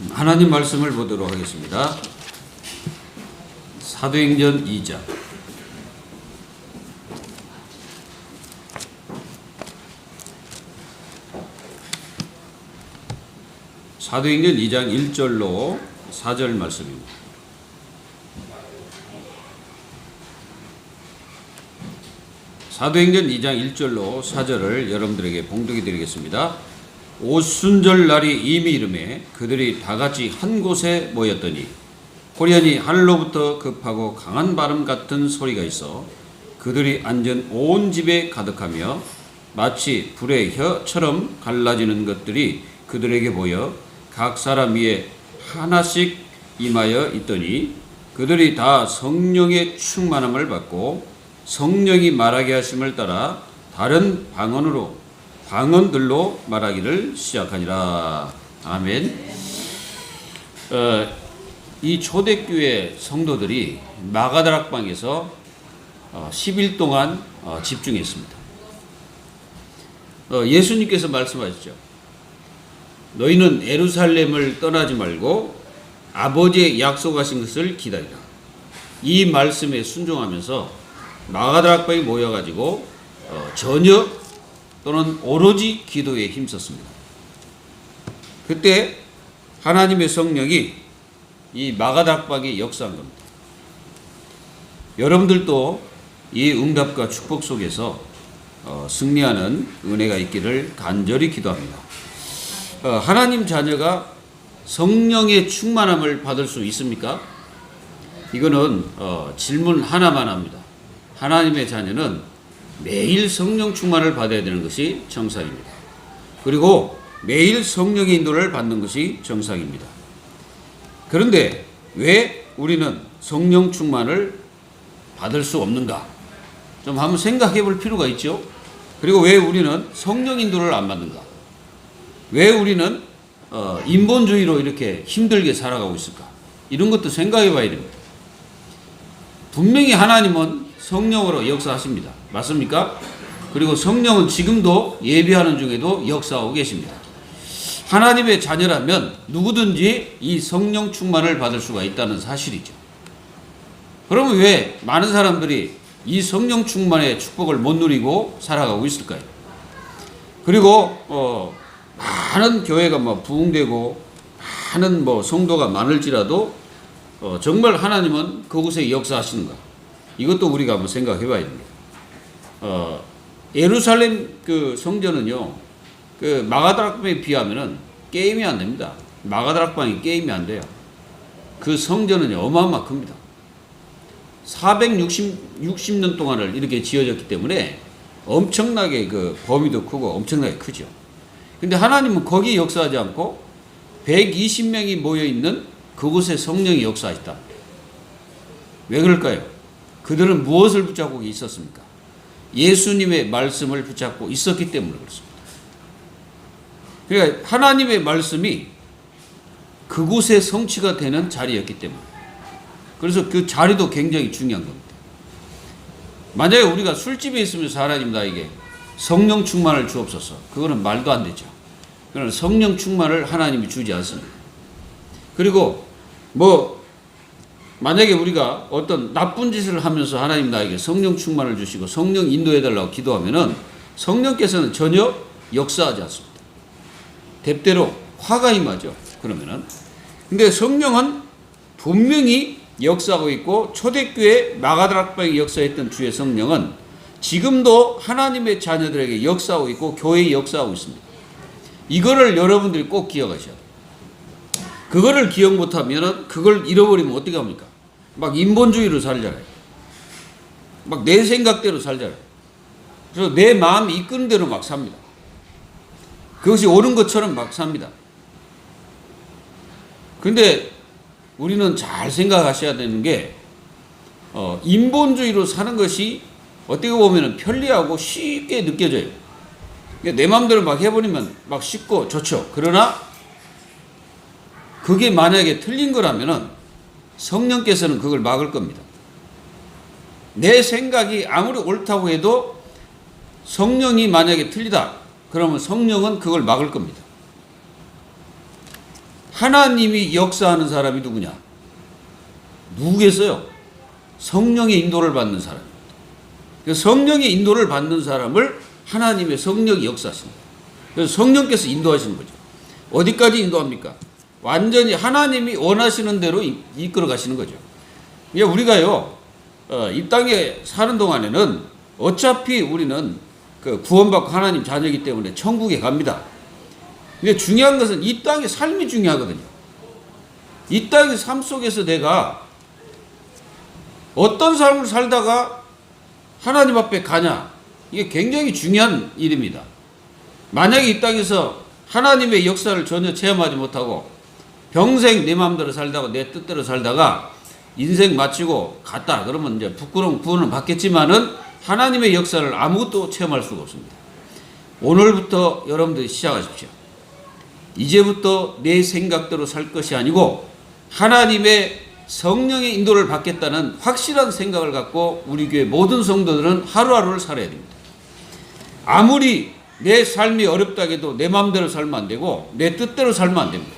하나님 말씀을 보도록 하겠습니다. 사도행전 2장. 사도행전 2장 1절로 4절 말씀입니다. 사도행전 2장 1절로 4절을 여러분들에게 봉독해 드리겠습니다. 오순절 날이 이미 이르매 그들이 다같이 한 곳에 모였더니 호련히 하늘로부터 급하고 강한 바람 같은 소리가 있어 그들이 앉은 온 집에 가득하며 마치 불의 혀처럼 갈라지는 것들이 그들에게 보여 각 사람 위에 하나씩 임하여 있더니 그들이 다 성령의 충만함을 받고 성령이 말하게 하심을 따라 다른 방언들로 말하기를 시작하니라. 아멘. 이 초대교회 성도들이 마가다락방에서 10일 동안 집중했습니다. 예수님께서 말씀하셨죠. 너희는 예루살렘을 떠나지 말고 아버지의 약속하신 것을 기다리라. 이 말씀에 순종하면서 마가다락방에 모여가지고 전혀 또는 오로지 기도에 힘썼습니다. 그때 하나님의 성령이 이 마가다락방에 역사한 겁니다. 여러분들도 이 응답과 축복 속에서 승리하는 은혜가 있기를 간절히 기도합니다. 하나님 자녀가 성령의 충만함을 받을 수 있습니까? 이거는 질문 하나만 합니다. 하나님의 자녀는 매일 성령 충만을 받아야 되는 것이 정상입니다. 그리고 매일 성령의 인도를 받는 것이 정상입니다. 그런데 왜 우리는 성령 충만을 받을 수 없는가? 좀 한번 생각해 볼 필요가 있죠. 그리고 왜 우리는 성령 인도를 안 받는가? 왜 우리는 인본주의로 이렇게 힘들게 살아가고 있을까? 이런 것도 생각해 봐야 됩니다. 분명히 하나님은 성령으로 역사하십니다. 맞습니까? 그리고 성령은 지금도 예배하는 중에도 역사하고 계십니다. 하나님의 자녀라면 누구든지 이 성령 충만을 받을 수가 있다는 사실이죠. 그러면 왜 많은 사람들이 이 성령 충만의 축복을 못 누리고 살아가고 있을까요? 그리고 많은 교회가 부흥되고 많은 성도가 많을지라도 정말 하나님은 그곳에 역사하시는가? 이것도 우리가 한번 생각해 봐야 됩니다. 예루살렘 그 성전은요, 그 마가다락방에 비하면은 게임이 안 됩니다. 마가다락방이 게임이 안 돼요. 그 성전은 어마어마 큽니다. 460년 동안을 이렇게 지어졌기 때문에 엄청나게 그 범위도 크고 엄청나게 크죠. 근데 하나님은 거기 역사하지 않고 120명이 모여있는 그곳에 성령이 역사하셨다. 왜 그럴까요? 그들은 무엇을 붙잡고 있었습니까? 예수님의 말씀을 붙잡고 있었기 때문에 그렇습니다. 그러니까 하나님의 말씀이 그곳에 성취가 되는 자리였기 때문에. 그래서 그 자리도 굉장히 중요한 겁니다. 만약에 우리가 술집에 있으면서 하나님 나에게 성령 충만을 주옵소서. 그거는 말도 안 되죠. 그러나 성령 충만을 하나님이 주지 않습니다. 그리고 만약에 우리가 어떤 나쁜 짓을 하면서 하나님 나에게 성령 충만을 주시고 성령 인도해달라고 기도하면은 성령께서는 전혀 역사하지 않습니다. 대대로 화가 임하죠. 그러면은. 근데 성령은 분명히 역사하고 있고 초대교회 마가다락방에 역사했던 주의 성령은 지금도 하나님의 자녀들에게 역사하고 있고 교회에 역사하고 있습니다. 이거를 여러분들이 꼭 기억하셔야 돼요. 그거를 기억 못하면 그걸 잃어버리면 어떻게 합니까? 막 인본주의로 살잖아요. 막 내 생각대로 살잖아요. 그래서 내 마음이 이끄는 대로 막 삽니다. 그것이 옳은 것처럼 막 삽니다. 그런데 우리는 잘 생각하셔야 되는 게 인본주의로 사는 것이 어떻게 보면 편리하고 쉽게 느껴져요. 내 마음대로 막 해버리면 막 쉽고 좋죠. 그러나 그게 만약에 틀린 거라면은 성령께서는 그걸 막을 겁니다. 내 생각이 아무리 옳다고 해도 성령이 만약에 틀리다. 그러면 성령은 그걸 막을 겁니다. 하나님이 역사하는 사람이 누구냐? 누구겠어요? 성령의 인도를 받는 사람입니다. 성령의 인도를 받는 사람을 하나님의 성령이 역사하십니다. 그래서 성령께서 인도하시는 거죠. 어디까지 인도합니까? 완전히 하나님이 원하시는 대로 이끌어 가시는 거죠. 우리가요, 이 땅에 사는 동안에는 어차피 우리는 그 구원받고 하나님 자녀이기 때문에 천국에 갑니다. 근데 중요한 것은 이 땅의 삶이 중요하거든요. 이 땅의 삶 속에서 내가 어떤 삶을 살다가 하나님 앞에 가냐, 이게 굉장히 중요한 일입니다. 만약에 이 땅에서 하나님의 역사를 전혀 체험하지 못하고 평생 내 마음대로 살다가 내 뜻대로 살다가 인생 마치고 갔다 그러면 이제 부끄러운 구원을 받겠지만은 하나님의 역사를 아무것도 체험할 수가 없습니다. 오늘부터 여러분들이 시작하십시오. 이제부터 내 생각대로 살 것이 아니고 하나님의 성령의 인도를 받겠다는 확실한 생각을 갖고 우리 교회 모든 성도들은 하루하루를 살아야 됩니다. 아무리 내 삶이 어렵다 해도 내 마음대로 살면 안 되고 내 뜻대로 살면 안 됩니다.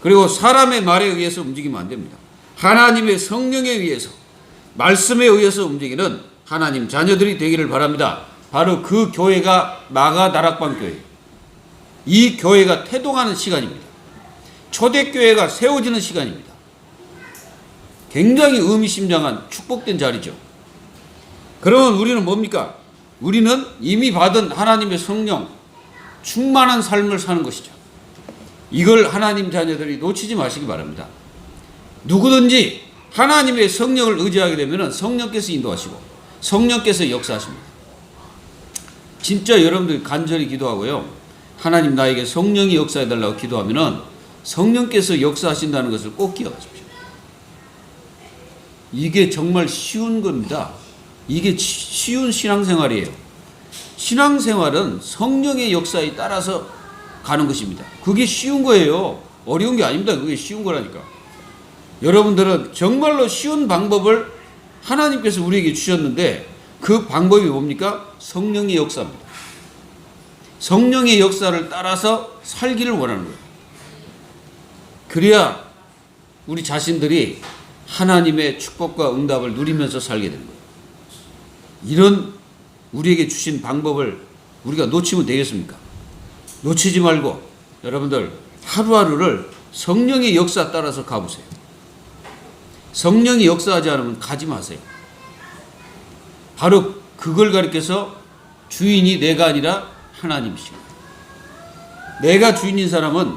그리고 사람의 말에 의해서 움직이면 안 됩니다. 하나님의 성령에 의해서, 말씀에 의해서 움직이는 하나님 자녀들이 되기를 바랍니다. 바로 그 교회가 마가다락방 교회, 이 교회가 태동하는 시간입니다. 초대교회가 세워지는 시간입니다. 굉장히 의미심장한 축복된 자리죠. 그러면 우리는 뭡니까? 우리는 이미 받은 하나님의 성령 충만한 삶을 사는 것이죠. 이걸 하나님 자녀들이 놓치지 마시기 바랍니다. 누구든지 하나님의 성령을 의지하게 되면 성령께서 인도하시고 성령께서 역사하십니다. 진짜 여러분들이 간절히 기도하고요, 하나님 나에게 성령이 역사해달라고 기도하면 성령께서 역사하신다는 것을 꼭 기억하십시오. 이게 정말 쉬운 겁니다. 이게 쉬운 신앙생활이에요. 신앙생활은 성령의 역사에 따라서 가는 것입니다. 그게 쉬운 거예요. 어려운 게 아닙니다. 그게 쉬운 거라니까. 여러분들은 정말로 쉬운 방법을 하나님께서 우리에게 주셨는데 그 방법이 뭡니까? 성령의 역사입니다. 성령의 역사를 따라서 살기를 원하는 거예요. 그래야 우리 자신들이 하나님의 축복과 응답을 누리면서 살게 되는 거예요. 이런 우리에게 주신 방법을 우리가 놓치면 되겠습니까? 놓치지 말고 여러분들 하루하루를 성령의 역사 따라서 가보세요. 성령이 역사하지 않으면 가지 마세요. 바로 그걸 가리켜서 주인이 내가 아니라 하나님이십니다. 내가 주인인 사람은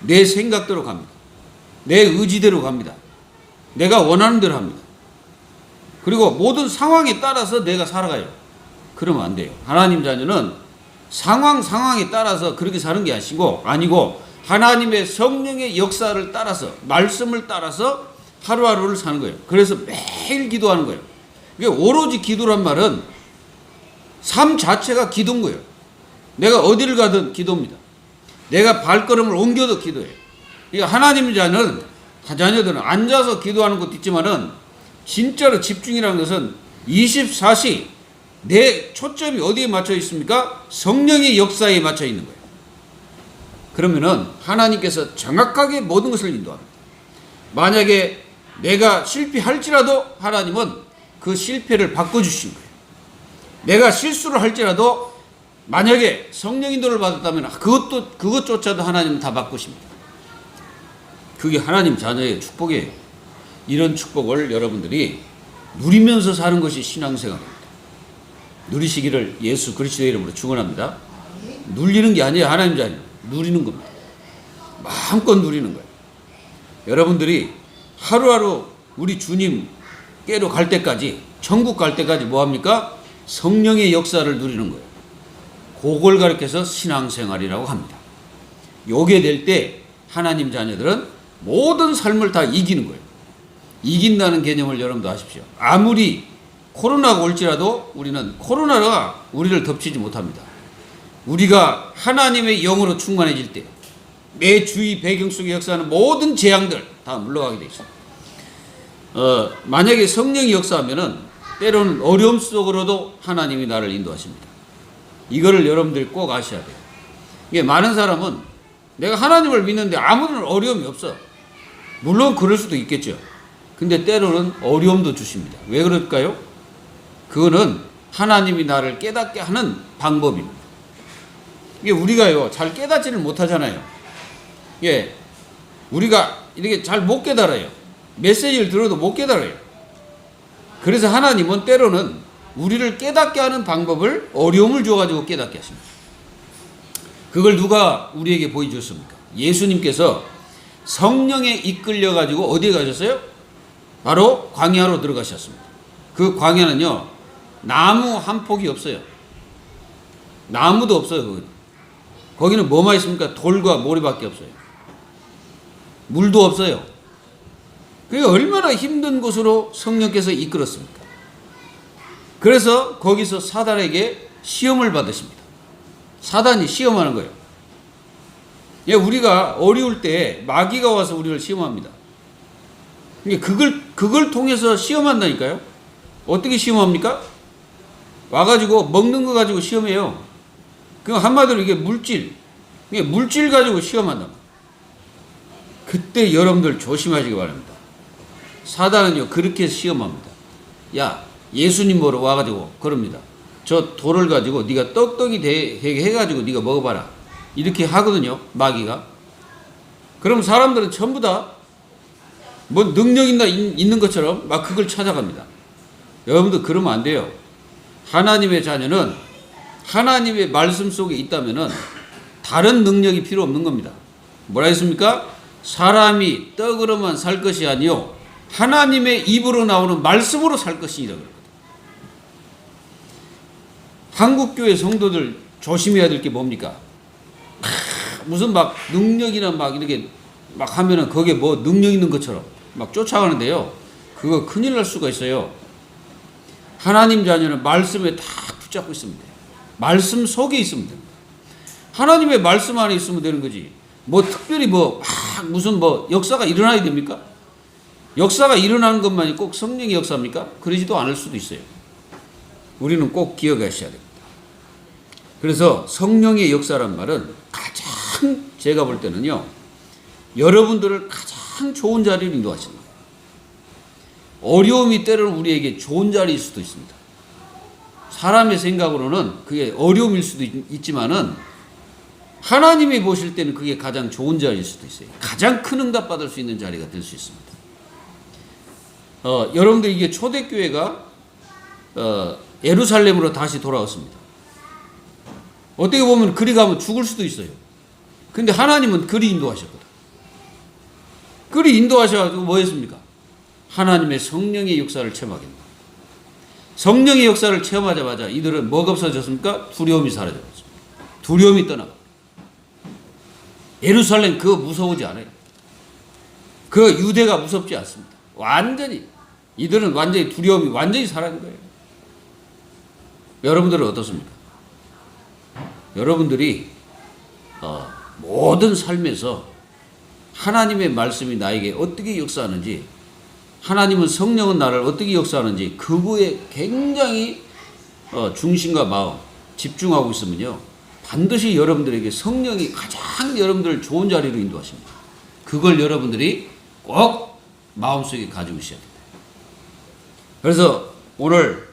내 생각대로 갑니다. 내 의지대로 갑니다. 내가 원하는 대로 합니다. 그리고 모든 상황에 따라서 내가 살아가요. 그러면 안 돼요. 하나님 자녀는 상황에 따라서 그렇게 사는 게 아니고 하나님의 성령의 역사를 따라서, 말씀을 따라서 하루하루를 사는 거예요. 그래서 매일 기도하는 거예요. 이게 오로지 기도란 말은 삶 자체가 기도인 거예요. 내가 어디를 가든 기도입니다. 내가 발걸음을 옮겨도 기도해요. 그러니까 하나님 자녀들은 앉아서 기도하는 것도 있지만은 진짜로 집중이라는 것은 24시 내 초점이 어디에 맞춰 있습니까? 성령의 역사에 맞춰 있는 거예요. 그러면은 하나님께서 정확하게 모든 것을 인도합니다. 만약에 내가 실패할지라도 하나님은 그 실패를 바꿔주신 거예요. 내가 실수를 할지라도 만약에 성령 인도를 받았다면 그것조차도 하나님은 다 바꾸십니다. 그게 하나님 자녀의 축복이에요. 이런 축복을 여러분들이 누리면서 사는 것이 신앙생활입니다. 누리시기를 예수 그리스도의 이름으로 축원합니다. 누리는 게 아니에요. 하나님 자녀 누리는 겁니다. 마음껏 누리는 거예요. 여러분들이 하루하루 우리 주님께로 갈 때까지, 천국 갈 때까지 뭐합니까? 성령의 역사를 누리는 거예요. 그걸 가르쳐서 신앙생활이라고 합니다. 요게 될 때 하나님 자녀들은 모든 삶을 다 이기는 거예요. 이긴다는 개념을 여러분도 아십시오. 아무리 코로나가 올지라도 우리는 코로나가 우리를 덮치지 못합니다. 우리가 하나님의 영으로 충만해질 때 내 주위 배경 속에 역사하는 모든 재앙들 다 물러가게 되어 있습니다. 만약에 성령이 역사하면은 때로는 어려움 속으로도 하나님이 나를 인도하십니다. 이거를 여러분들이 꼭 아셔야 돼요. 이게 많은 사람은 내가 하나님을 믿는데 아무런 어려움이 없어. 물론 그럴 수도 있겠죠. 근데 때로는 어려움도 주십니다. 왜 그럴까요? 그거는 하나님이 나를 깨닫게 하는 방법입니다. 이게 우리가요, 잘 깨닫지를 못하잖아요. 예, 우리가 이렇게 잘 못 깨달아요. 메시지를 들어도 못 깨달아요. 그래서 하나님은 때로는 우리를 깨닫게 하는 방법을 어려움을 줘가지고 깨닫게 하십니다. 그걸 누가 우리에게 보여줬습니까? 예수님께서 성령에 이끌려가지고 어디에 가셨어요? 바로 광야로 들어가셨습니다. 그 광야는요, 나무 한 폭이 없어요. 나무도 없어요. 거기는 뭐만 있습니까? 돌과 모래밖에 없어요. 물도 없어요. 그게 얼마나 힘든 곳으로 성령께서 이끌었습니까? 그래서 거기서 사단에게 시험을 받으십니다. 사단이 시험하는 거예요. 예, 우리가 어려울 때 마귀가 와서 우리를 시험합니다. 그걸 통해서 시험한다니까요. 어떻게 시험합니까? 와가지고 먹는 거 가지고 시험해요. 그 한마디로 이게 물질 가지고 시험한다. 그때 여러분들 조심하시기 바랍니다. 사단은요, 그렇게 시험합니다. 야, 예수님 보러 와가지고 그럽니다. 저 돌을 가지고 네가 떡떡이 되게 해가지고 네가 먹어봐라. 이렇게 하거든요, 마귀가. 그럼 사람들은 전부 다 뭐 능력 있는 것처럼 막 그걸 찾아갑니다. 여러분들 그러면 안 돼요. 하나님의 자녀는 하나님의 말씀 속에 있다면은 다른 능력이 필요 없는 겁니다. 뭐라 했습니까? 사람이 떡으로만 살 것이 아니요 하나님의 입으로 나오는 말씀으로 살 것이니라 그러거든요. 한국교회 성도들 조심해야 될 게 뭡니까? 무슨 막 능력이나 막 이렇게 막 하면은 거기에 뭐 능력 있는 것처럼 막 쫓아가는데요. 그거 큰일 날 수가 있어요. 하나님 자녀는 말씀에 다 붙잡고 있습니다. 말씀 속에 있으면 됩니다. 하나님의 말씀 안에 있으면 되는 거지. 뭐 특별히 뭐 무슨 뭐 역사가 일어나야 됩니까? 역사가 일어나는 것만이 꼭 성령의 역사입니까? 그러지도 않을 수도 있어요. 우리는 꼭 기억하셔야 됩니다. 그래서 성령의 역사란 말은 가장 제가 볼 때는요, 여러분들을 가장 좋은 자리로 인도하시는 거예요. 어려움이 때로는 우리에게 좋은 자리일 수도 있습니다. 사람의 생각으로는 그게 어려움일 수도 있지만은 하나님이 보실 때는 그게 가장 좋은 자리일 수도 있어요. 가장 큰 응답 받을 수 있는 자리가 될 수 있습니다. 여러분들 이게 초대교회가 예루살렘으로 다시 돌아왔습니다. 어떻게 보면 그리 가면 죽을 수도 있어요. 근데 하나님은 그리 인도하셨거든. 그리 인도하셔가지고 뭐 했습니까? 하나님의 성령의 역사를 체험하게 됩니다. 성령의 역사를 체험하자마자 이들은 뭐가 없어졌습니까? 두려움이 사라져버렸습니다. 두려움이 떠나가. 예루살렘 그거 무서우지 않아요. 그 유대가 무섭지 않습니다. 완전히 이들은 완전히 두려움이 완전히 사라진 거예요. 여러분들은 어떻습니까? 여러분들이 모든 삶에서 하나님의 말씀이 나에게 어떻게 역사하는지, 하나님은 성령은 나를 어떻게 역사하는지 그거에 굉장히 중심과 마음 집중하고 있으면요, 반드시 여러분들에게 성령이 가장 여러분들을 좋은 자리로 인도하십니다. 그걸 여러분들이 꼭 마음속에 가지고 있어야 됩니다. 그래서 오늘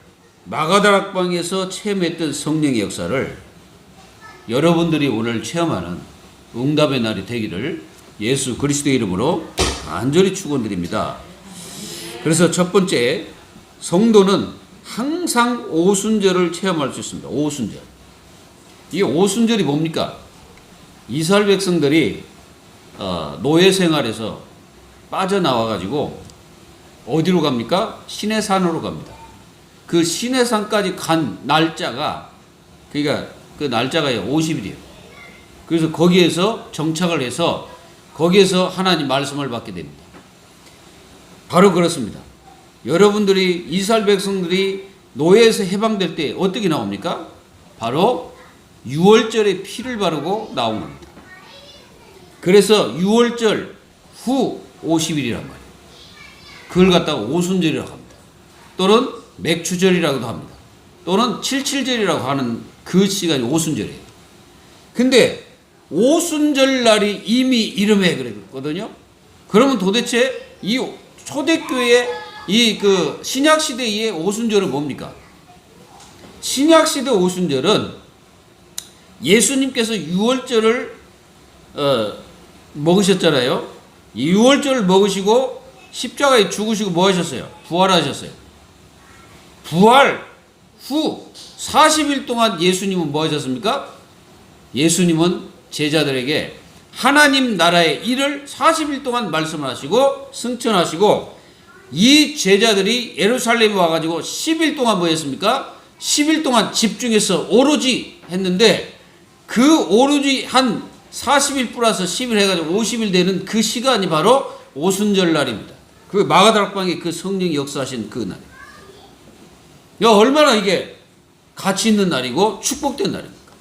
마가다락방에서 체험했던 성령의 역사를 여러분들이 오늘 체험하는 응답의 날이 되기를 예수 그리스도의 이름으로 간절히 축원드립니다. 그래서 첫 번째, 성도는 항상 오순절을 체험할 수 있습니다. 오순절. 이 오순절이 뭡니까? 이스라엘 백성들이 노예 생활에서 빠져나와가지고 어디로 갑니까? 시내산으로 갑니다. 그 시내산까지 간 날짜가, 그러니까 그 날짜가 50일이에요. 그래서 거기에서 정착을 해서 거기에서 하나님 말씀을 받게 됩니다. 바로 그렇습니다. 여러분들이 이스라엘 백성들이 노예에서 해방될 때 어떻게 나옵니까? 바로 6월절에 피를 바르고 나온 겁니다. 그래서 6월절 후 50일이란 말이에요. 그걸 갖다가 오순절이라고 합니다. 또는 맥추절이라고도 합니다. 또는 칠칠절이라고 하는 그 시간이 오순절이에요. 근데 오순절 날이 이미 이름에 그랬거든요. 그러면 도대체 이 초대교회 이 그 신약 시대의 오순절은 뭡니까? 신약 시대 오순절은 예수님께서 유월절을 먹으셨잖아요. 유월절을 먹으시고 십자가에 죽으시고 뭐 하셨어요? 부활하셨어요. 부활 후 40일 동안 예수님은 뭐 하셨습니까? 예수님은 제자들에게 하나님 나라의 일을 40일 동안 말씀을 하시고 승천하시고 이 제자들이 예루살렘에 와가지고 10일 동안 뭐 했습니까? 10일 동안 집중해서 오로지 했는데 그 오로지 한 40일 플러스 10일 해가지고 50일 되는 그 시간이 바로 오순절 날입니다. 그 마가다락방에 그 성령이 역사하신 그 날. 야, 얼마나 이게 가치 있는 날이고 축복된 날입니까?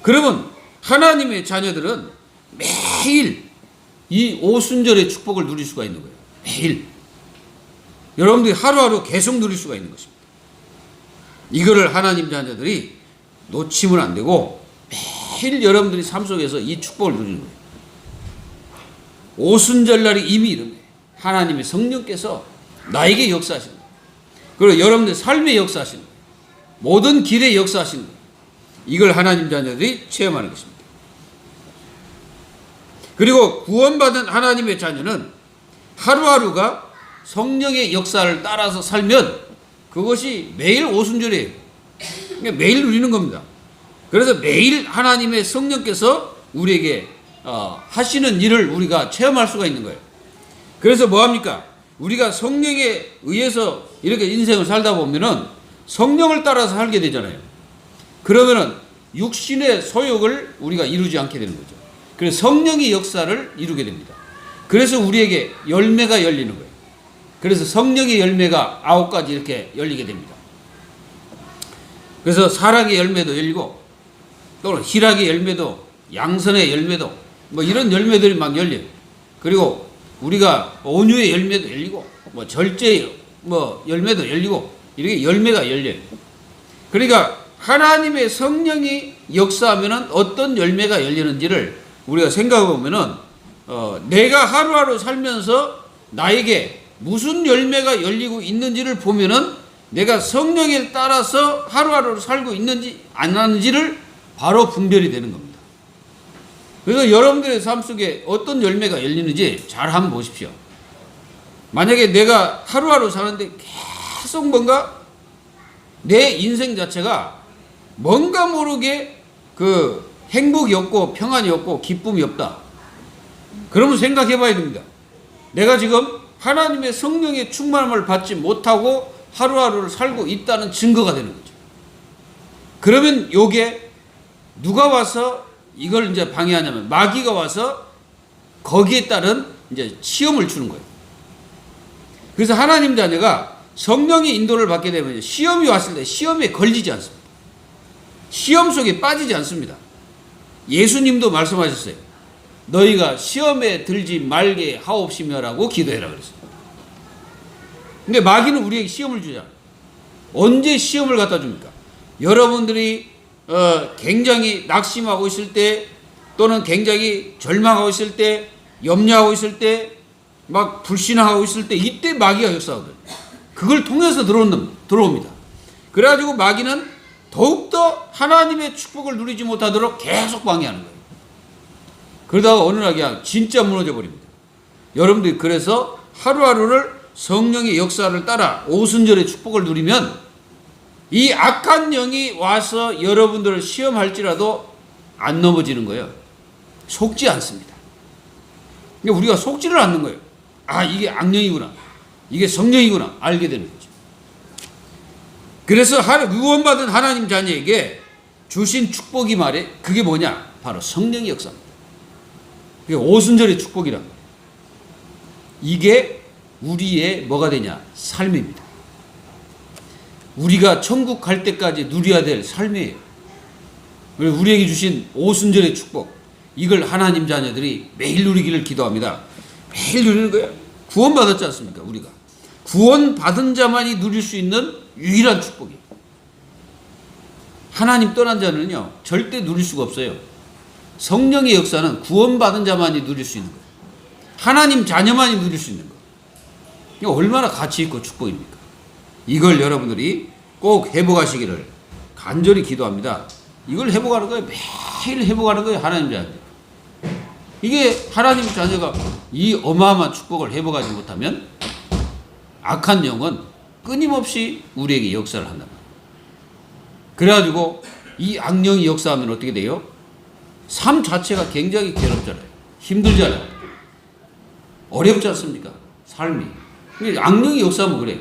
그러면 하나님의 자녀들은 매일 이 오순절의 축복을 누릴 수가 있는 거예요. 매일. 여러분들이 하루하루 계속 누릴 수가 있는 것입니다. 이거를 하나님 자녀들이 놓치면 안 되고 매일 여러분들이 삶 속에서 이 축복을 누리는 거예요. 오순절 날이 이미 이름에 하나님의 성령께서 나에게 역사하시는 거예요. 그리고 여러분들 삶의 역사하시는 거예요. 모든 길에 역사하시는 거예요. 이걸 하나님 자녀들이 체험하는 것입니다. 그리고 구원받은 하나님의 자녀는 하루하루가 성령의 역사를 따라서 살면 그것이 매일 오순절이에요. 그러니까 매일 누리는 겁니다. 그래서 매일 하나님의 성령께서 우리에게 하시는 일을 우리가 체험할 수가 있는 거예요. 그래서 뭐합니까? 우리가 성령에 의해서 이렇게 인생을 살다 보면은 성령을 따라서 살게 되잖아요. 그러면은 육신의 소욕을 우리가 이루지 않게 되는 거죠. 그래서 성령의 역사를 이루게 됩니다. 그래서 우리에게 열매가 열리는 거예요. 그래서 성령의 열매가 9가지 이렇게 열리게 됩니다. 그래서 사랑의 열매도 열리고 또는 희락의 열매도 양선의 열매도 뭐 이런 열매들이 막 열려요. 그리고 우리가 온유의 열매도 열리고 뭐 절제의 뭐 열매도 열리고 이렇게 열매가 열려요. 그러니까 하나님의 성령이 역사하면은 어떤 열매가 열리는지를 우리가 생각해 보면은 내가 하루하루 살면서 나에게 무슨 열매가 열리고 있는지를 보면은 내가 성령에 따라서 하루하루 살고 있는지 안 하는지를 바로 분별이 되는 겁니다. 그래서 여러분들의 삶 속에 어떤 열매가 열리는지 잘 한번 보십시오. 만약에 내가 하루하루 사는데 계속 뭔가 내 인생 자체가 뭔가 모르게 그 행복이 없고 평안이 없고 기쁨이 없다. 그러면 생각해 봐야 됩니다. 내가 지금 하나님의 성령의 충만함을 받지 못하고 하루하루를 살고 있다는 증거가 되는 거죠. 그러면 요게 누가 와서 이걸 이제 방해하냐면 마귀가 와서 거기에 따른 이제 시험을 주는 거예요. 그래서 하나님 자녀가 성령의 인도를 받게 되면 시험이 왔을 때 시험에 걸리지 않습니다. 시험 속에 빠지지 않습니다. 예수님도 말씀하셨어요. 너희가 시험에 들지 말게 하옵시며라고 기도해라 그랬습니다. 근데 마귀는 우리에게 시험을 주잖아요. 언제 시험을 갖다 줍니까? 여러분들이 굉장히 낙심하고 있을 때 또는 굉장히 절망하고 있을 때 염려하고 있을 때 막 불신하고 있을 때 이때 마귀가 역사하거든요. 그걸 통해서 들어옵니다. 그래가지고 마귀는 더욱더 하나님의 축복을 누리지 못하도록 계속 방해하는 거예요. 그러다가 어느 날 그냥 진짜 무너져 버립니다. 여러분들이 그래서 하루하루를 성령의 역사를 따라 오순절의 축복을 누리면 이 악한 영이 와서 여러분들을 시험할지라도 안 넘어지는 거예요. 속지 않습니다. 그러니까 우리가 속지를 않는 거예요. 아, 이게 악령이구나. 이게 성령이구나. 알게 되는 거죠. 그래서 구원받은 하나님 자녀에게 주신 축복이 말해 그게 뭐냐? 바로 성령의 역사입니다. 그게 오순절의 축복이란 거예요. 이게 우리의 뭐가 되냐? 삶입니다. 우리가 천국 갈 때까지 누려야 될 삶이에요. 우리에게 주신 오순절의 축복, 이걸 하나님 자녀들이 매일 누리기를 기도합니다. 매일 누리는 거예요. 구원받았지 않습니까? 우리가 구원받은 자만이 누릴 수 있는 유일한 축복이에요. 하나님 떠난 자는요 절대 누릴 수가 없어요. 성령의 역사는 구원받은 자만이 누릴 수 있는 거예요. 하나님 자녀만이 누릴 수 있는 거예요. 이게 얼마나 가치 있고 축복입니까? 이걸 여러분들이 꼭 회복하시기를 간절히 기도합니다. 이걸 회복하는 거예요. 매일 회복하는 거예요. 하나님 자녀. 이게 하나님 자녀가 이 어마어마한 축복을 회복하지 못하면 악한 영은 끊임없이 우리에게 역사를 한단 말이에요. 그래가지고 이 악령이 역사하면 어떻게 돼요? 삶 자체가 굉장히 괴롭잖아요. 힘들잖아요. 어렵지 않습니까? 삶이. 악령이 역사하면 그래요.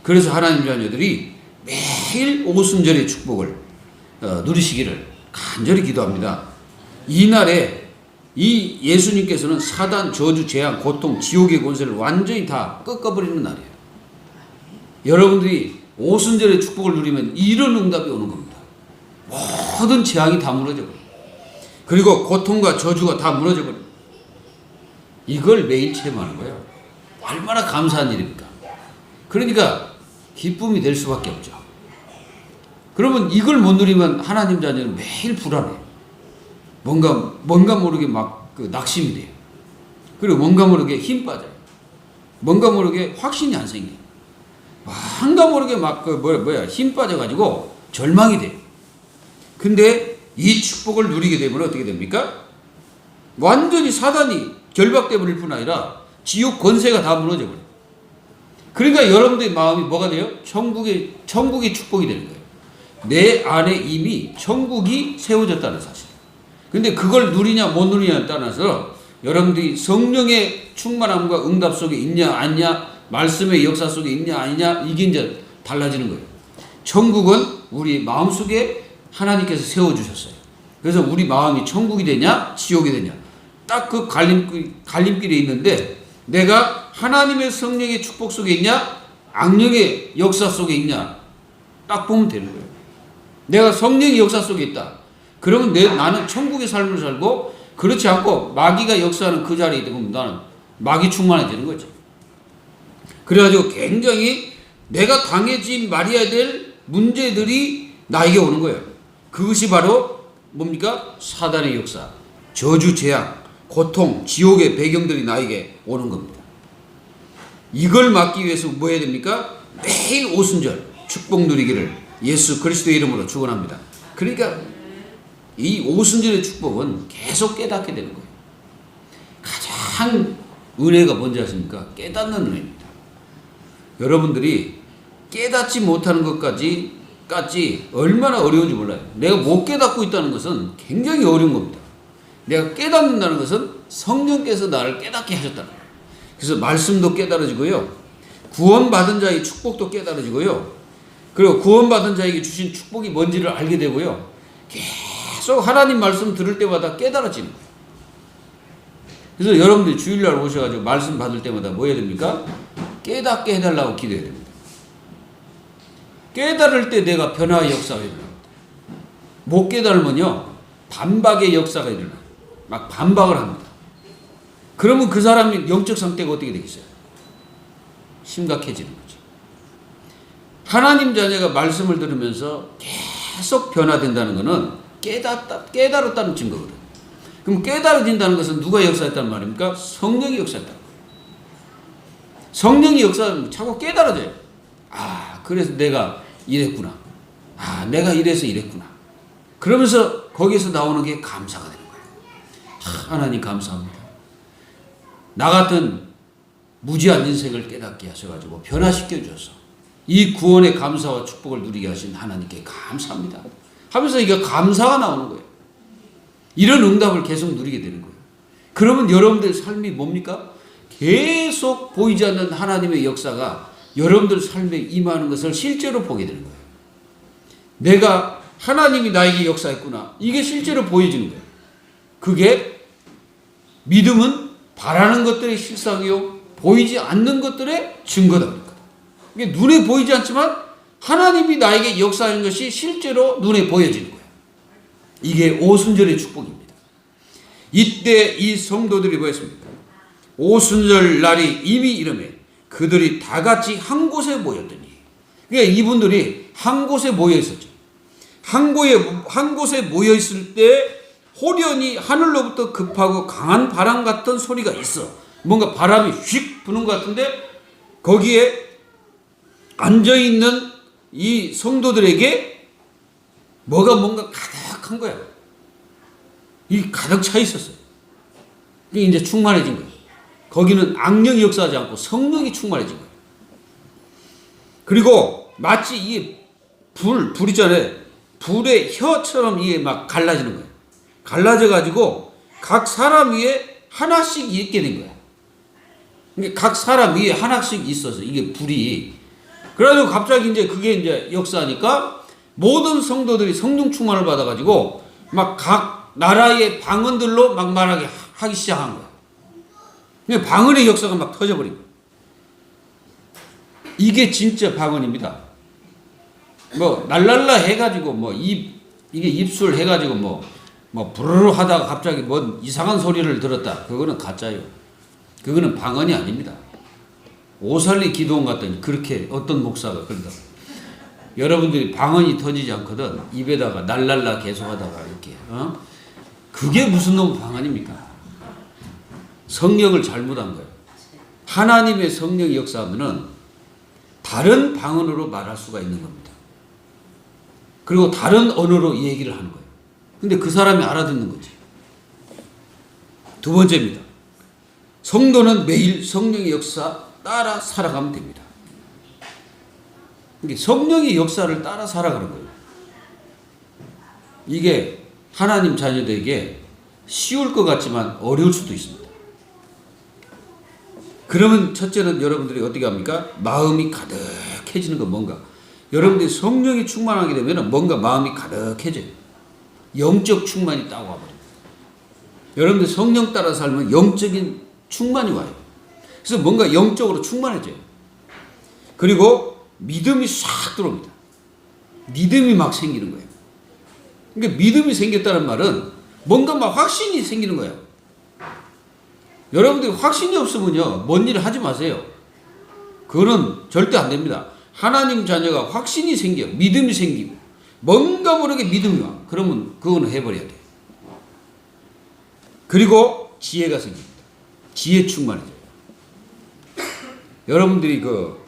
그래서 하나님 자녀들이 매일 오순절의 축복을 누리시기를 간절히 기도합니다. 이날에 이 예수님께서는 사단, 저주, 재앙, 고통, 지옥의 권세를 완전히 다 꺾어버리는 날이에요. 여러분들이 오순절의 축복을 누리면 이런 응답이 오는 겁니다. 모든 재앙이 다 무너져버려요. 그리고 고통과 저주가 다 무너져버려요. 이걸 매일 체험하는 거예요. 얼마나 감사한 일입니까? 그러니까 기쁨이 될 수밖에 없죠. 그러면 이걸 못 누리면 하나님 자녀는 매일 불안해요. 뭔가 모르게 막 그 낙심이 돼요. 그리고 뭔가 모르게 힘 빠져요. 뭔가 모르게 확신이 안 생겨요. 뭔가 모르게 막 힘 빠져가지고 절망이 돼요. 근데 이 축복을 누리게 되면 어떻게 됩니까? 완전히 사단이 결박돼 버릴 뿐 아니라 지옥 권세가 다 무너져 버려요. 그러니까 여러분들의 마음이 뭐가 돼요? 천국의 축복이 되는 거예요. 내 안에 이미 천국이 세워졌다는 사실. 근데 그걸 누리냐 못 누리냐에 따라서 여러분들이 성령의 충만함과 응답 속에 있냐 아니냐, 말씀의 역사 속에 있냐 아니냐, 이게 이제 달라지는 거예요. 천국은 우리 마음속에 하나님께서 세워주셨어요. 그래서 우리 마음이 천국이 되냐 지옥이 되냐 딱 그 갈림길에 있는데, 내가 하나님의 성령의 축복 속에 있냐 악령의 역사 속에 있냐 딱 보면 되는 거예요. 내가 성령의 역사 속에 있다. 그러면 나는 천국의 삶을 살고, 그렇지 않고 마귀가 역사하는 그 자리에 있으면 나는 마귀 충만해지는 거죠. 그래가지고 굉장히 내가 당해진 말해야 될 문제들이 나에게 오는 거예요. 그것이 바로 뭡니까? 사단의 역사, 저주, 재앙, 고통, 지옥의 배경들이 나에게 오는 겁니다. 이걸 막기 위해서 뭐 해야 됩니까? 매일 오순절 축복 누리기를 예수 그리스도의 이름으로 축원합니다. 그러니까 이 오순절의 축복은 계속 깨닫게 되는 거예요. 가장 은혜가 뭔지 아십니까? 깨닫는 은혜입니다. 여러분들이 깨닫지 못하는 것까지 얼마나 어려운지 몰라요. 내가 못 깨닫고 있다는 것은 굉장히 어려운 겁니다. 내가 깨닫는다는 것은 성령께서 나를 깨닫게 하셨다는 거예요. 그래서 말씀도 깨달아지고요, 구원받은 자의 축복도 깨달아지고요, 그리고 구원받은 자에게 주신 축복이 뭔지를 알게 되고요, 계속 하나님 말씀 들을 때마다 깨달아지는 거예요. 그래서 여러분들이 주일날 오셔가지고 말씀 받을 때마다 뭐 해야 됩니까? 깨닫게 해달라고 기도해야 됩니다. 깨달을 때 내가 변화의 역사가 일어납니다. 못 깨달으면요, 반박의 역사가 일어나요. 막 반박을 합니다. 그러면 그 사람의 영적 상태가 어떻게 되겠어요? 심각해지는 거죠. 하나님 자녀가 말씀을 들으면서 계속 변화된다는 것은 깨달았다는 증거거든요. 그럼 깨달아진다는 것은 누가 역사했단 말입니까? 성령이 역사했다는 거예요. 성령이 역사하면 자꾸 깨달아져요. 그래서 내가 이랬구나. 내가 이래서 이랬구나. 그러면서 거기에서 나오는 게 감사가 되는 거예요. 하나님 감사합니다. 나 같은 무지한 인생을 깨닫게 하셔가지고 변화시켜 주셔서 이 구원의 감사와 축복을 누리게 하신 하나님께 감사합니다 하면서 이게 감사가 나오는 거예요. 이런 응답을 계속 누리게 되는 거예요. 그러면 여러분들 삶이 뭡니까? 계속 보이지 않는 하나님의 역사가 여러분들 삶에 임하는 것을 실제로 보게 되는 거예요. 내가 하나님이 나에게 역사했구나, 이게 실제로 보여지는 거예요. 그게 믿음은 바라는 것들의 실상이요 보이지 않는 것들의 증거다. 이게 눈에 보이지 않지만 하나님이 나에게 역사하는 것이 실제로 눈에 보여지는 거예요. 이게 오순절의 축복입니다. 이때 이 성도들이 뭐였습니까? 오순절 날이 이미 이르매 그들이 다 같이 한 곳에 모였더니, 그러니까 이분들이 한 곳에 모여 있었죠. 한 곳에 모여 있을 때 호련히 하늘로부터 급하고 강한 바람 같은 소리가 있어. 뭔가 바람이 휙 부는 것 같은데 거기에 앉아있는 이 성도들에게 뭔가 가득한 거야. 이 가득 차 있었어요. 이게 이제 충만해진 거예요. 거기는 악령이 역사하지 않고 성령이 충만해진 거예요. 그리고 마치 이 불 있잖아요. 불의 혀처럼 이게 막 갈라지는 거예요. 갈라져가지고 각 사람 위에 하나씩 있게 된 거야. 그러니까 각 사람 위에 하나씩 있어서 이게 불이. 그래가지고 갑자기 이제 그게 이제 역사하니까 모든 성도들이 성령 충만을 받아가지고 막 각 나라의 방언들로 막 말하게 하기 시작한 거야. 그러니까 방언의 역사가 막 터져버린 거야. 이게 진짜 방언입니다. 뭐 날랄라 해가지고 뭐 이게 입술 해가지고 뭐 부르르 하다가 갑자기 뭔 이상한 소리를 들었다. 그거는 가짜예요. 그거는 방언이 아닙니다. 오살리 기도원 같더니 그렇게 어떤 목사가 그런다고. 여러분들이 방언이 터지지 않거든. 입에다가 날랄라 계속하다가 이렇게 그게 무슨 놈 방언입니까? 성령을 잘못한 거예요. 하나님의 성령이 역사하면은 다른 방언으로 말할 수가 있는 겁니다. 그리고 다른 언어로 얘기를 하는 거예요. 근데 그 사람이 알아듣는 거지. 두 번째입니다. 성도는 매일 성령의 역사 따라 살아가면 됩니다. 이게 성령의 역사를 따라 살아가는 거예요. 이게 하나님 자녀들에게 쉬울 것 같지만 어려울 수도 있습니다. 그러면 첫째는 여러분들이 어떻게 합니까? 마음이 가득해지는 건 뭔가. 여러분들이 성령이 충만하게 되면 뭔가 마음이 가득해져요. 영적 충만이 딱 와버립니다. 여러분들 성령 따라 살면 영적인 충만이 와요. 그래서 뭔가 영적으로 충만해져요. 그리고 믿음이 싹 들어옵니다. 믿음이 막 생기는 거예요. 그러니까 믿음이 생겼다는 말은 뭔가 막 확신이 생기는 거예요. 여러분들이 확신이 없으면요, 뭔 일을 하지 마세요. 그거는 절대 안 됩니다. 하나님 자녀가 확신이 생겨, 믿음이 생기고, 뭔가 모르게 믿음이 와. 그러면 그거는 해버려야 돼요. 그리고 지혜가 생깁니다. 지혜 충만해져요. 여러분들이 그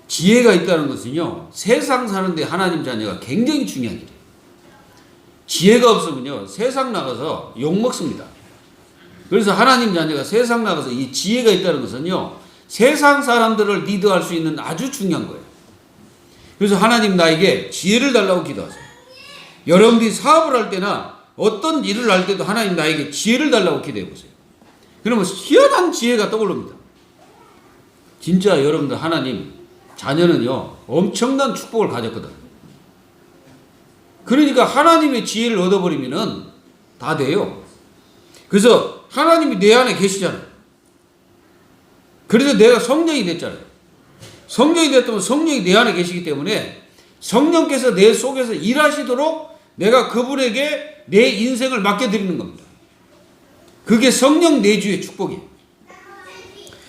지혜가 있다는 것은요, 세상 사는데 하나님 자녀가 굉장히 중요한 일이에요. 지혜가 없으면요, 세상 나가서 욕먹습니다. 그래서 하나님 자녀가 세상 나가서 이 지혜가 있다는 것은요, 세상 사람들을 리드할 수 있는 아주 중요한 거예요. 그래서 하나님 나에게 지혜를 달라고 기도하세요. 여러분들이 사업을 할 때나 어떤 일을 할 때도 하나님 나에게 지혜를 달라고 기도해 보세요. 그러면 희한한 지혜가 떠오릅니다. 진짜 여러분들 하나님 자녀는요, 엄청난 축복을 가졌거든. 그러니까 하나님의 지혜를 얻어버리면은 다 돼요. 그래서 하나님이 내 안에 계시잖아요. 그래서 내가 성령이 됐잖아요. 성령이 됐다면 성령이 내 안에 계시기 때문에 성령께서 내 속에서 일하시도록 내가 그분에게 내 인생을 맡겨드리는 겁니다. 그게 성령 내주의 축복이에요.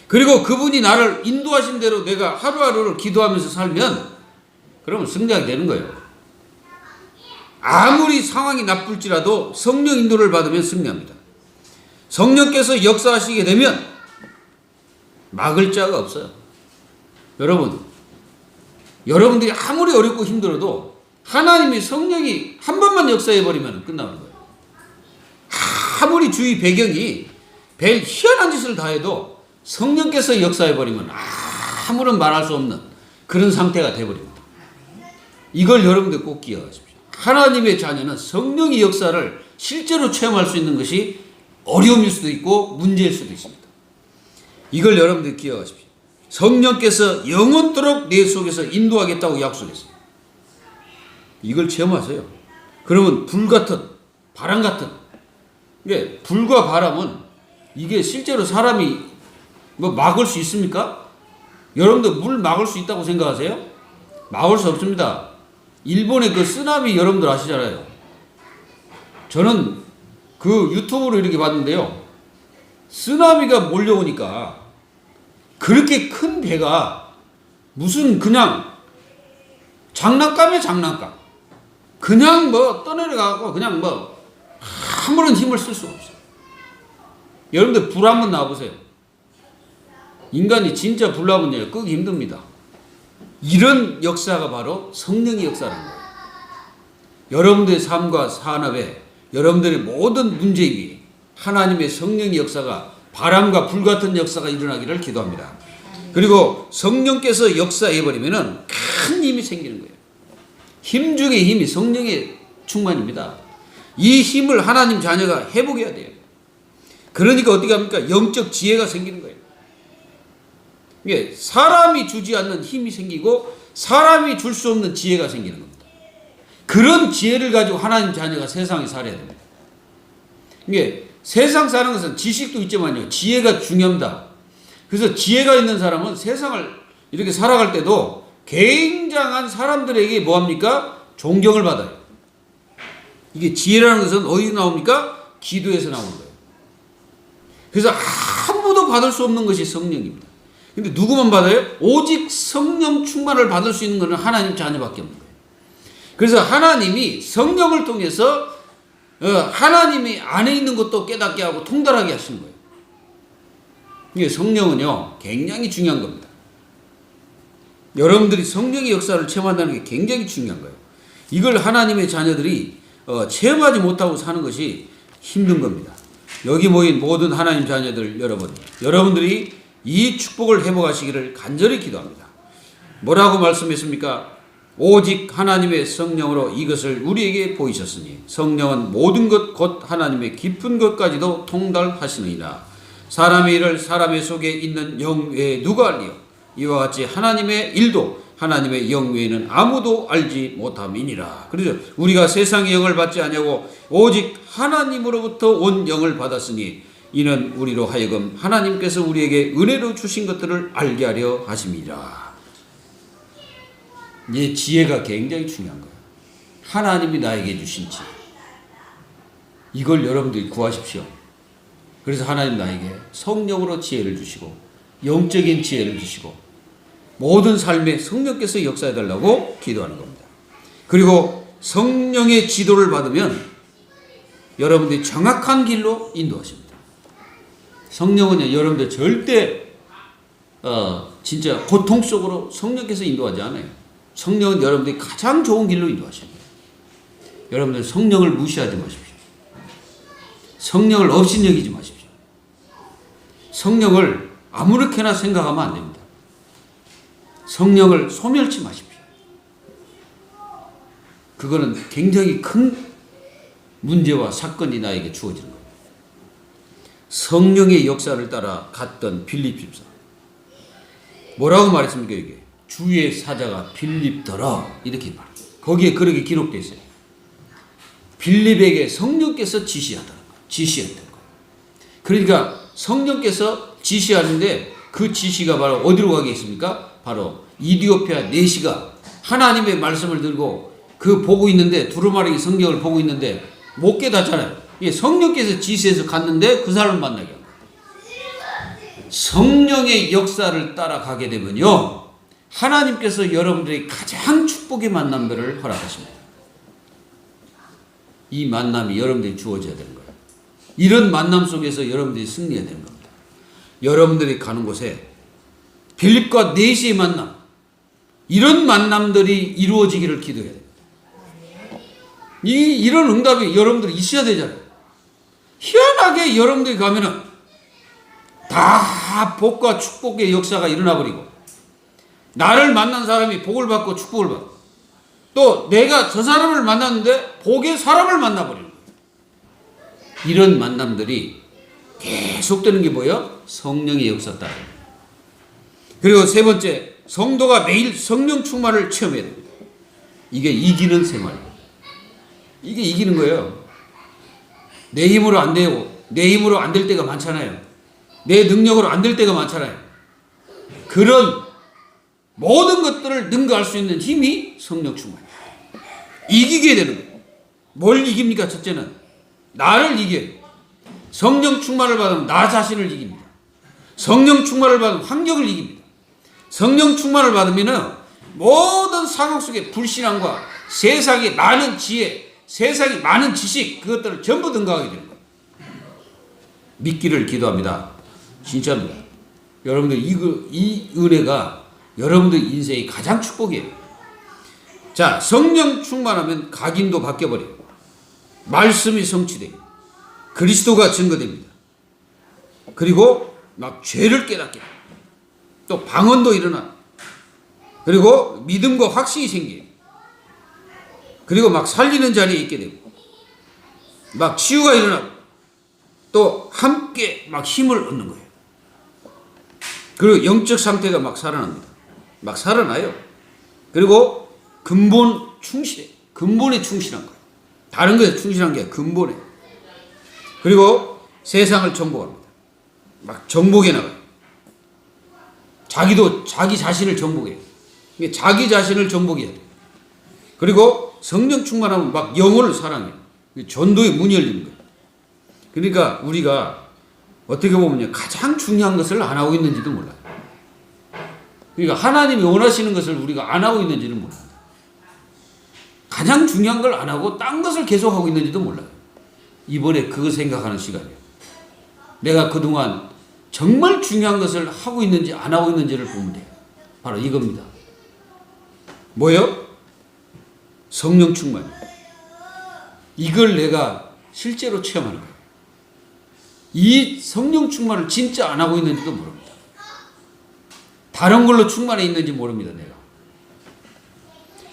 그리고 그분이 나를 인도하신 대로 내가 하루하루를 기도하면서 살면 그러면 승리하게 되는 거예요. 아무리 상황이 나쁠지라도 성령 인도를 받으면 승리합니다. 성령께서 역사하시게 되면 막을 자가 없어요. 여러분들이 아무리 어렵고 힘들어도 하나님의 성령이 한 번만 역사해버리면 끝나는 거예요. 아무리 주위 배경이 별 희한한 짓을 다 해도 성령께서 역사해버리면 아무런 말할 수 없는 그런 상태가 되어버립니다. 이걸 여러분들 꼭 기억하십시오. 하나님의 자녀는 성령의 역사를 실제로 체험할 수 있는 것이 어려움일 수도 있고 문제일 수도 있습니다. 이걸 여러분들 기억하십시오. 성령께서 영원토록 내 속에서 인도하겠다고 약속했어요. 이걸 체험하세요. 그러면 불 같은, 바람 같은, 이게 불과 바람은 이게 실제로 사람이 뭐 막을 수 있습니까? 여러분들 물 막을 수 있다고 생각하세요? 막을 수 없습니다. 일본의 그 쓰나미 여러분들 아시잖아요. 저는 그 유튜브로 이렇게 봤는데요. 쓰나미가 몰려오니까 그렇게 큰 배가 무슨 그냥 장난감이에요, 장난감. 그냥 뭐 떠내려가고 그냥 뭐 아무런 힘을 쓸 수가 없어요. 여러분들 불 한번 놔보세요. 인간이 진짜 불 나면 끄기 힘듭니다. 이런 역사가 바로 성령의 역사라는 거예요. 여러분들의 삶과 산업에 여러분들의 모든 문제 위에 하나님의 성령의 역사가 바람과 불 같은 역사가 일어나기를 기도합니다. 그리고 성령께서 역사해버리면 큰 힘이 생기는 거예요. 힘 중에 힘이 성령의 충만입니다. 이 힘을 하나님 자녀가 회복해야 돼요. 그러니까 어떻게 합니까? 영적 지혜가 생기는 거예요. 이게 사람이 주지 않는 힘이 생기고 사람이 줄 수 없는 지혜가 생기는 겁니다. 그런 지혜를 가지고 하나님 자녀가 세상에 살아야 됩니다. 이게 세상 사는 것은 지식도 있지만요, 지혜가 중요합니다. 그래서 지혜가 있는 사람은 세상을 이렇게 살아갈 때도 굉장한 사람들에게 뭐합니까? 존경을 받아요. 이게 지혜라는 것은 어디서 나옵니까? 기도에서 나오는 거예요. 그래서 아무도 받을 수 없는 것이 성령입니다. 근데 누구만 받아요? 오직 성령 충만을 받을 수 있는 것은 하나님 자녀밖에 없는 거예요. 그래서 하나님이 성령을 통해서 하나님이 안에 있는 것도 깨닫게 하고 통달하게 하시는 거예요. 이게 성령은요, 굉장히 중요한 겁니다. 여러분들이 성령의 역사를 체험한다는 게 굉장히 중요한 거예요. 이걸 하나님의 자녀들이 체험하지 못하고 사는 것이 힘든 겁니다. 여기 모인 모든 하나님 자녀들 여러분들이 이 축복을 회복하시기를 간절히 기도합니다. 뭐라고 말씀했습니까? 오직 하나님의 성령으로 이것을 우리에게 보이셨으니 성령은 모든 것 곧 하나님의 깊은 것까지도 통달하시느니라. 사람의 일을 사람의 속에 있는 영 외에 누가 알리요? 이와 같이 하나님의 일도 하나님의 영 외에는 아무도 알지 못함이니라. 그래서 우리가 세상의 영을 받지 아니하고 오직 하나님으로부터 온 영을 받았으니 이는 우리로 하여금 하나님께서 우리에게 은혜로 주신 것들을 알게 하려 하심이라. 이 지혜가 굉장히 중요한 거예요. 하나님이 나에게 주신 지혜. 이걸 여러분들이 구하십시오. 그래서 하나님 나에게 성령으로 지혜를 주시고 영적인 지혜를 주시고 모든 삶에 성령께서 역사해달라고 기도하는 겁니다. 그리고 성령의 지도를 받으면 여러분들이 정확한 길로 인도하십니다. 성령은 여러분들 절대 진짜 고통 속으로 성령께서 인도하지 않아요. 성령은 여러분들이 가장 좋은 길로 인도하십니다. 여러분들 성령을 무시하지 마십시오. 성령을 업신여기지 마십시오. 성령을 아무렇게나 생각하면 안 됩니다. 성령을 소멸치 마십시오. 그거는 굉장히 큰 문제와 사건이 나에게 주어지는 겁니다. 성령의 역사를 따라 갔던 빌립 집사. 뭐라고 말했습니까, 이게? 주의 사자가 빌립더라. 이렇게 말합니다. 거기에 그렇게 기록되어 있어요. 빌립에게 성령께서 지시했던 거예요. 그러니까 성령께서 지시하는데 그 지시가 바로 어디로 가게 있습니까? 바로 이디오피아 내시가 하나님의 말씀을 들고 그 보고 있는데 두루마리 성경을 보고 있는데 못 깨닫잖아요. 성령께서 지시해서 갔는데 그 사람을 만나게 합니다. 성령의 역사를 따라가게 되면요, 하나님께서 여러분들이 가장 축복의 만남들을 허락하십니다. 이 만남이 여러분들이 주어져야 되는 거예요. 이런 만남 속에서 여러분들이 승리해야 되는 겁니다. 여러분들이 가는 곳에 빌립과 네시의 만남, 이런 만남들이 이루어지기를 기도해야 됩니다. 이런 응답이 여러분들이 있어야 되잖아요. 희한하게 여러분들이 가면은 다 복과 축복의 역사가 일어나 버리고 나를 만난 사람이 복을 받고 축복을 받고 또 내가 저 사람을 만났는데 복의 사람을 만나버리는 거예요. 이런 만남들이 계속되는 게 뭐예요? 성령의 역사 따라. 그리고 세 번째, 성도가 매일 성령 충만을 체험해야 됩니다. 이게 이기는 생활이에요. 이게 이기는 거예요. 내 힘으로 안 되고 내 힘으로 안 될 때가 많잖아요. 내 능력으로 안 될 때가 많잖아요. 그런 모든 것들을 능가할 수 있는 힘이 성령 충만이에요. 이기게 되는 거예요. 뭘 이깁니까? 첫째는 나를 이겨요. 성령 충만을 받으면 나 자신을 이깁니다. 성령 충만을 받으면 환경을 이깁니다. 성령 충만을 받으면 모든 상황 속에 불신앙과 세상의 많은 지혜, 세상의 많은 지식 그것들을 전부 능가하게 되는 거예요. 믿기를 기도합니다. 진짜입니다. 여러분들 이 은혜가 여러분들 인생의 가장 축복이에요. 자, 성령 충만하면 각인도 바뀌어버려요. 말씀이 성취돼요. 그리스도가 증거됩니다. 그리고 막 죄를 깨닫게 돼요. 또 방언도 일어나. 그리고 믿음과 확신이 생겨요. 그리고 막 살리는 자리에 있게 되고 막 치유가 일어나고 또 함께 막 힘을 얻는 거예요. 그리고 영적 상태가 막 살아납니다. 막 살아나요. 그리고 근본 충실해. 근본에 충실한 거예요. 다른 것에 충실한 게 아니라 근본에. 그리고 세상을 정복합니다. 막 정복해 나가요. 자기 자신을 정복해요. 자기 자신을 정복해야 돼요. 그리고 성령 충만하면 막 영혼을 사랑해요. 전도의 문이 열리는 거예요. 그러니까 우리가 어떻게 보면 가장 중요한 것을 안 하고 있는지도 몰라요. 그러니까 하나님이 원하시는 것을 우리가 안 하고 있는지는 몰라요. 가장 중요한 걸 안 하고 딴 것을 계속 하고 있는지도 몰라요. 이번에 그거 생각하는 시간이에요. 내가 그동안 정말 중요한 것을 하고 있는지 안 하고 있는지를 보면 돼요. 바로 이겁니다. 뭐요? 성령 충만. 이걸 내가 실제로 체험하는 거예요. 이 성령 충만을 진짜 안 하고 있는지도 모릅니다. 다른 걸로 충만해 있는지 모릅니다, 내가.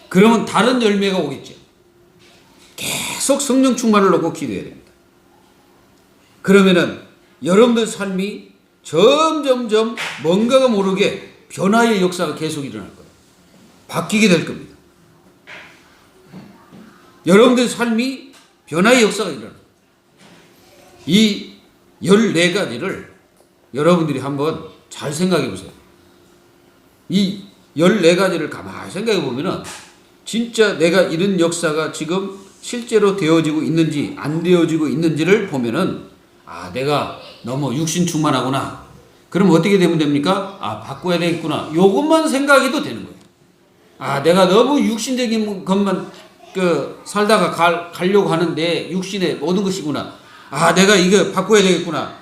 그러면 다른 열매가 오겠죠. 계속 성령 충만을 놓고 기도해야 됩니다. 그러면은 여러분들 삶이 점점점 뭔가가 모르게 변화의 역사가 계속 일어날 거예요. 바뀌게 될 겁니다. 여러분들 삶이 변화의 역사가 일어나요. 이 14가지를 여러분들이 한번 잘 생각해 보세요. 이 14가지를 가만히 생각해 보면은 진짜 내가 이런 역사가 지금 실제로 되어지고 있는지 안 되어지고 있는지를 보면은 내가 너무 육신 충만하구나. 그럼 어떻게 되면 됩니까? 바꿔야 되겠구나. 요것만 생각해도 되는 거예요. 내가 너무 육신적인 것만 살다가 가려고 하는데 육신의 모든 것이구나. 내가 이거 바꿔야 되겠구나.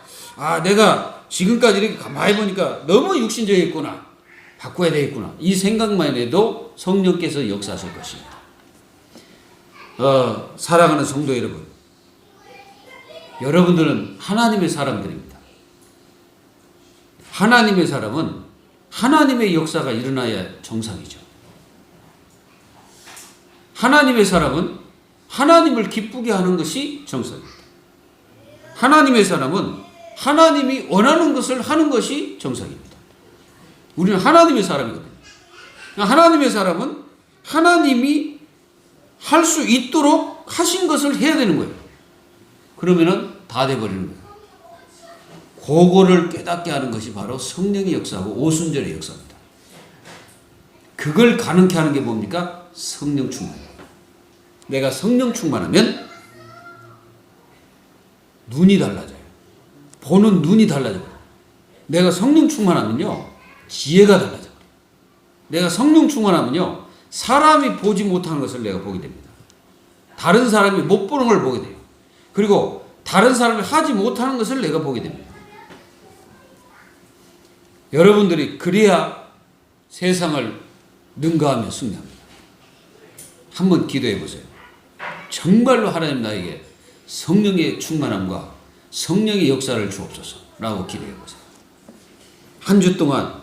내가 지금까지 이렇게 가만히 보니까 너무 육신적이겠구나. 바꿔야 되겠구나. 이 생각만 해도 성령께서 역사하실 것입니다. 사랑하는 성도 여러분, 여러분들은 하나님의 사람들입니다. 하나님의 사람은 하나님의 역사가 일어나야 정상이죠. 하나님의 사람은 하나님을 기쁘게 하는 것이 정상입니다. 하나님의 사람은 하나님이 원하는 것을 하는 것이 정상입니다. 우리는 하나님의 사람이거든요. 하나님의 사람은 하나님이 할 수 있도록 하신 것을 해야 되는 거예요. 그러면은 다 돼버리는 거예요. 그거를 깨닫게 하는 것이 바로 성령의 역사하고 오순절의 역사입니다. 그걸 가능케 하는 게 뭡니까? 성령 충만이에요. 내가 성령 충만하면 눈이 달라져요. 보는 눈이 달라져요. 내가 성령 충만하면요, 지혜가 달라져요. 내가 성령 충만하면요, 사람이 보지 못하는 것을 내가 보게 됩니다. 다른 사람이 못 보는 걸 보게 돼요. 그리고 다른 사람이 하지 못하는 것을 내가 보게 됩니다. 여러분들이 그래야 세상을 능가하며 승리합니다. 한번 기도해 보세요. 정말로 하나님 나에게 성령의 충만함과 성령의 역사를 주옵소서라고 기도해 보세요. 한 주 동안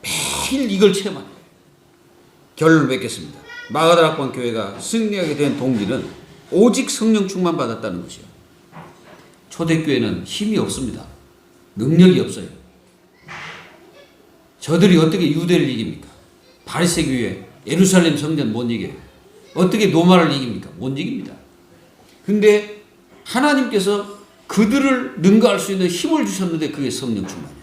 매일 이걸 체험하는 거예요. 결론을 맺겠습니다. 마가다락방 교회가 승리하게 된 동기는 오직 성령 충만 받았다는 것이요. 초대교회는 힘이 없습니다. 능력이 없어요. 저들이 어떻게 유대를 이깁니까? 바리새 교회, 예루살렘 성전 못 이겨요. 어떻게 로마를 이깁니까? 못 이깁니다. 근데 하나님께서 그들을 능가할 수 있는 힘을 주셨는데 그게 성령 충만이에요.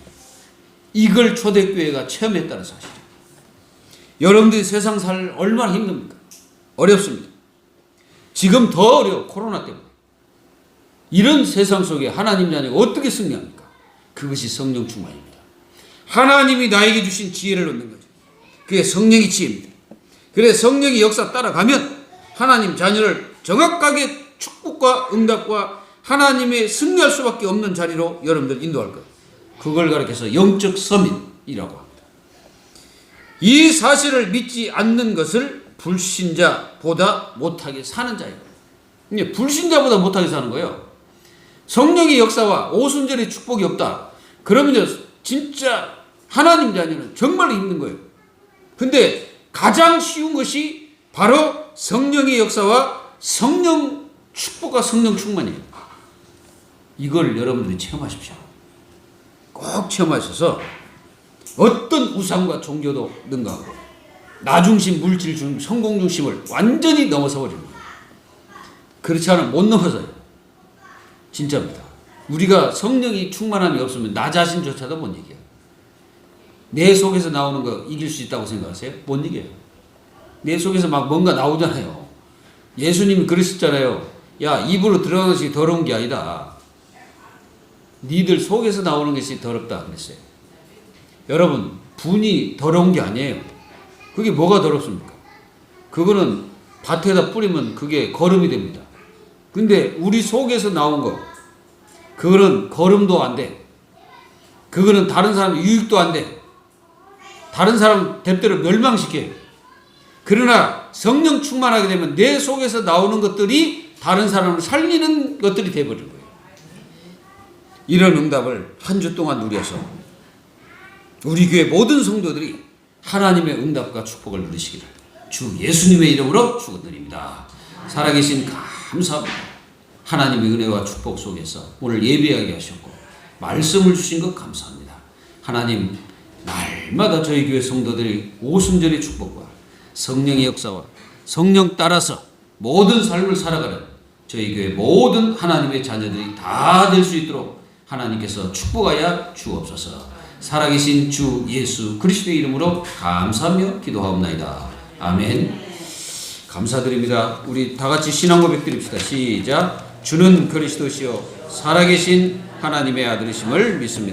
이걸 초대교회가 체험했다는 사실이에요. 여러분들이 세상 살 얼마나 힘듭니까? 어렵습니다. 지금 더 어려워. 코로나 때문에. 이런 세상 속에 하나님 자녀가 어떻게 승리합니까? 그것이 성령 충만입니다. 하나님이 나에게 주신 지혜를 얻는 거죠. 그게 성령의 지혜입니다. 그래 성령의 역사 따라가면 하나님 자녀를 정확하게 축복과 응답과 하나님의 승리할 수밖에 없는 자리로 여러분들 인도할 거예요. 그걸 가리켜서 영적 서밋이라고 합니다. 이 사실을 믿지 않는 것을 불신자보다 못하게 사는 자예요. 불신자보다 못하게 사는 거예요. 성령의 역사와 오순절의 축복이 없다. 그러면 진짜 하나님 자녀는 정말 힘든 거예요. 근데 가장 쉬운 것이 바로 성령의 역사와 성령 축복과 성령 충만이에요. 이걸 여러분들이 체험하십시오. 꼭 체험하셔서 어떤 우상과 종교도 능가하고 나중심, 물질 중심, 성공 중심을 완전히 넘어서 버리는 거예요. 그렇지 않으면 못 넘어서요. 진짜입니다. 우리가 성령이 충만함이 없으면 나 자신조차도 못 이겨요. 내 속에서 나오는 거 이길 수 있다고 생각하세요? 못 이겨요. 내 속에서 막 뭔가 나오잖아요. 예수님이 그러셨잖아요. 야, 입으로 들어가는 것이 더러운 게 아니다. 니들 속에서 나오는 것이 더럽다 그랬어요. 여러분, 분이 더러운 게 아니에요. 그게 뭐가 더럽습니까? 그거는 밭에다 뿌리면 그게 거름이 됩니다. 근데 우리 속에서 나온 거, 그거는 거름도 안 돼. 그거는 다른 사람 유익도 안 돼. 다른 사람 대대로 멸망시켜요. 그러나 성령 충만하게 되면 내 속에서 나오는 것들이 다른 사람을 살리는 것들이 되어버린 거예요. 이런 응답을 한 주 동안 누려서 우리 교회 모든 성도들이 하나님의 응답과 축복을 누리시기를 주 예수님의 이름으로 축원드립니다. 살아계신 감사합니다. 하나님의 은혜와 축복 속에서 오늘 예배하게 하셨고 말씀을 주신 것 감사합니다. 하나님, 날마다 저희 교회 성도들이 오순절의 축복과 성령의 역사와 성령 따라서 모든 삶을 살아가는 저희 교회 모든 하나님의 자녀들이 다 될 수 있도록 하나님께서 축복하여 주옵소서. 살아계신 주 예수 그리스도의 이름으로 감사하며 기도하옵나이다. 아멘. 감사드립니다. 우리 다 같이 신앙 고백 드립시다. 시작. 주는 그리스도시요 살아계신 하나님의 아들이심을 믿습니다.